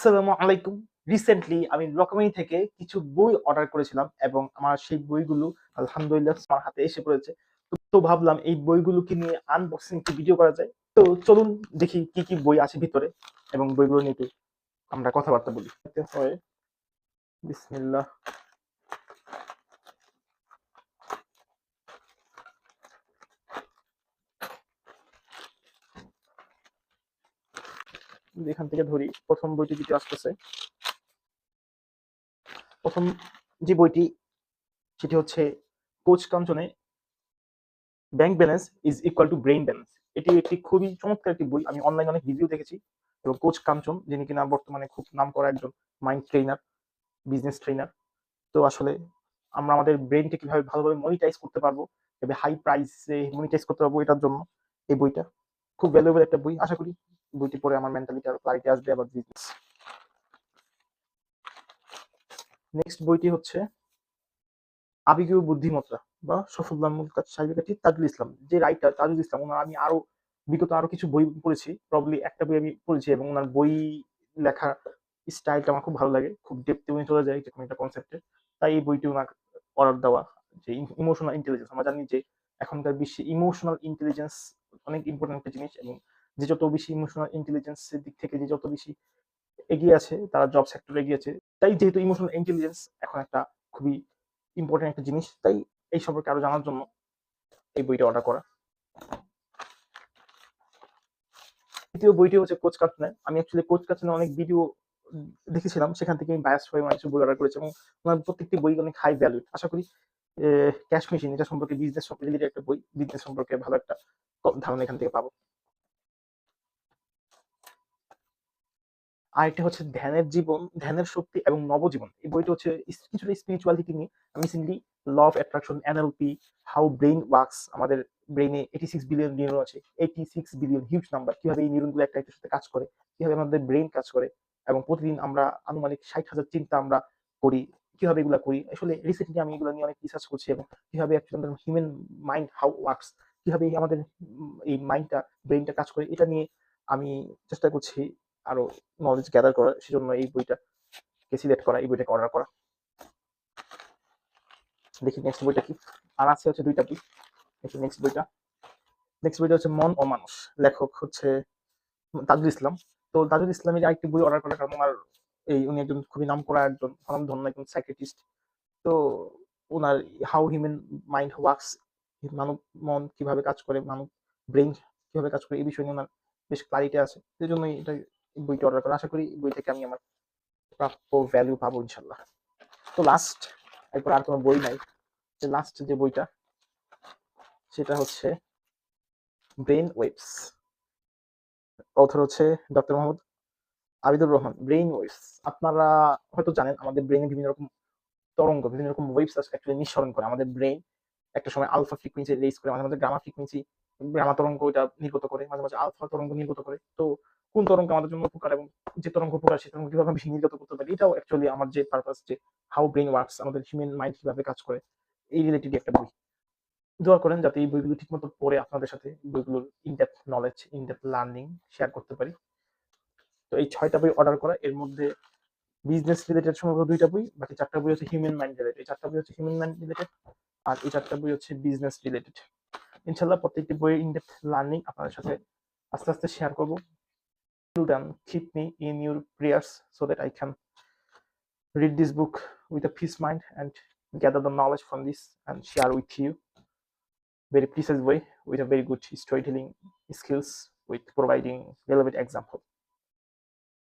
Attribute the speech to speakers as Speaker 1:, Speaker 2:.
Speaker 1: আসসালামু আলাইকুম। রিসেন্টলি আমি রকমারি থেকে কিছু বই অর্ডার করেছিলাম এবং আমার সেই বইগুলো আলহামদুলিল্লাহ আমার হাতে এসে পড়েছে। তো ভাবলাম এই বইগুলোকে নিয়ে আনবক্সিং একটু ভিডিও করা যায়। তো চলুন দেখি কি বই আছে ভিতরে এবং বইগুলো নিয়ে একটু আমরা কথাবার্তা বলি। হয় বিসমিল্লাহ। এখান থেকে ধরি প্রথম বইটি যেটি আসতেছে। প্রথম যে বইটি সেটি হচ্ছে কোচ কাঞ্চনে bank balance is equal to brain balance. এটি একটি খুবই চমৎকার একটি বই। আমি অনলাইনে অনেক রিভিউ দেখেছি এবং কোচ কাঞ্চন যিনি কিনা বর্তমানে খুব নামকরা একজন মাইন্ড ট্রেনার, বিজনেস ট্রেনার। তো আসলে আমরা আমাদের ব্রেনকে কিভাবে ভালোভাবে মনিটাইজ করতে পারবো, তবে হাই প্রাইসে মনিটাইজ করতে পারবো, এটার জন্য এই বইটা খুব ভ্যালুয়েবল একটা বই। আশা করি বইটি পড়ে আমার মেন্টালিটি আরো ক্লারিটি আসবে আবার বিজনেস। নেক্সট বইটি হচ্ছে আবেগীয় বুদ্ধিমত্তা বা সফলতামূলক চাবিকাঠি তাজুল ইসলাম। যে রাইটার তাজুল ইসলাম, ওনার আমি বিগত আরো কিছু বই পড়েছি। প্রবাবলি একটা বই আমি পড়েছি এবং ওনার বই লেখা স্টাইলটা আমার খুব ভালো লাগে। খুব ডেপথে উনি চলে যায় যেকোনো একটা কনসেপ্টে। তাই এই বইটি ওনার অর্ডার দেওয়া। যে ইমোশনাল ইন্টেলিজেন্স, আমরা জানি যে এখনকার বিশ্বে ইমোশনাল ইন্টেলিজেন্স অনেক ইম্পর্টেন্ট একটা জিনিস এবং যে যত বেশি ইমোশনাল ইন্টেলিজেন্সের দিক থেকে যে যত বেশি এগিয়ে আছে তারা জব সেক্টরে এগিয়েছে। তাই যেহেতু ইমোশনাল ইন্টেলিজেন্স এখন একটা খুবই ইম্পর্টেন্ট একটা জিনিস, তাই এই সম্পর্কে আরো জানার জন্য এই বইটা অর্ডার করা। দ্বিতীয় বইটি হচ্ছে কোচ কার্টুনের। আমি অ্যাকচুয়ালি কোচ কার্টুনের অনেক ভিডিও দেখেছিলাম, সেখান থেকে আমি বায়াস হয়ে কিছু বই অর্ডার করেছি এবং ওনার প্রত্যেকটি বই অনেক হাই ভ্যালু। আশা করি ক্যাশ মেশিন এটা সম্পর্কে বিজনেস রিলেটেড একটা বই, বিজনেস সম্পর্কে ভালো একটা ধারণা এখান থেকে পাবো। আরেকটা হচ্ছে ধ্যানের জীবন, ধ্যানের শক্তি এবং নবজীবন। এই বইটা হচ্ছে কিছুটা স্পিরিচুয়ালিটি নিয়ে। Recently law of attraction, NLP, how brain works. আমাদের ব্রেইনে 86 বিলিয়ন নিউরন আছে। 86 বিলিয়ন হিউজ নাম্বার। কিভাবে এই নিউরনগুলো একটা একটার সাথে কাজ করে, কিভাবে আমাদের ব্রেইন কাজ করে এবং প্রতিদিন আমরা আনুমানিক 60,000 চিন্তা আমরা করি। কিভাবে এগুলা করি, আসলে রিসেন্টলি আমি এগুলো নিয়ে অনেক রিসার্চ করছি এবং কিভাবে actually human mind how works, কিভাবে আমাদের এই মাইন্ডটা, ব্রেইনটা কাজ করে, এটা নিয়ে আমি চেষ্টা করছি আরো নলেজ গ্যাদার করা। সেজন্য এই বইটাকে সিলেক্ট করা, এই বইটাকে অর্ডার করা। দেখি নেক্সট বইটা কি। আর আছে হচ্ছে দুইটা বই। দেখি নেক্সট বইটা হচ্ছে মন ও মানুষ। লেখক হচ্ছে তাজুল ইসলাম। তো তাজুল ইসলামের আরেকটি বই অর্ডার করার কারণ ওনার উনি একজন খুবই নামকরা একজন স্বনামধন্য একজন সাইকিয়াট্রিস্ট। তো ওনার হাউ হিউম্যান মাইন্ড ওয়ার্কস, মানব মন কিভাবে কাজ করে, মানব ব্রেইন কিভাবে কাজ করে, এই বিষয় নিয়ে ওনার বেশ ক্লারিটি আছে। সেই জন্যই এটা বইটা অর্ডার করা। আশা করি বই থেকে আমি আমার প্রাপ্য ভ্যালু পাবো ইনশাল্লাহ। তো লাস্ট, এরপর আর কোনো বই নাই। লাস্ট যে বইটা সেটা হচ্ছে ব্রেন ওয়েভস। অথর হচ্ছে doctor Mohammad Abidur Rahman. Brain waves, আপনারা হয়তো জানেন আমাদের ব্রেইনে বিভিন্ন রকম তরঙ্গ, বিভিন্ন রকম ওয়েভস অ্যাকচুয়ালি নিঃসরণ করে। আমাদের ব্রেইন একটা সময় আলফা ফ্রিকোয়েন্সি রেজ করে, মাঝে মাঝে গামা ফ্রিকোয়েন্সি, গামা তরঙ্গ এটা নির্গত করে, মাঝে মাঝে আলফা তরঙ্গ নির্গত করে। তো কোন তরঙ্গ আমাদের জন্য উপকার এবং যে তরঙ্গ উপকার সেই তরঙ্গ কিভাবে বেশি নির্গত করতে পারি, এটাও অ্যাকচুয়ালি আমার যে পারপাস, যে হাউ ব্রেন ওয়ার্কস, আমাদের হিউম্যান মাইন্ড কিভাবে কাজ করে, এই রিলেটেড একটা বই। দোয়া করেন যাতে এই বইগুলো ঠিকমতো পড়ে আপনাদের সাথে বইগুলোর in-depth knowledge, in-depth learning share করতে পারি। তো এই 6টা বই অর্ডার করা, এর মধ্যে বিজনেস রিলেটেড সম্ভবত 2টা বই, বাকি 4টা বই হচ্ছে হিউম্যান মাইন্ড রিলেটেড। এই 4টা বই হচ্ছে হিউম্যান মাইন্ড রিলেটেড আর এই 4টা বই হচ্ছে বিজনেস রিলেটেড। ইনশাল্লাহ প্রত্যেকটি বইয়ের ইনডেপথ লার্নিং আপনাদের সাথে আস্তে আস্তে শেয়ার করব। Till then, keep me in your prayers so that I can read this book with a peace mind and gather the knowledge from this and share with you very precise way with a very good storytelling skills with providing relevant example.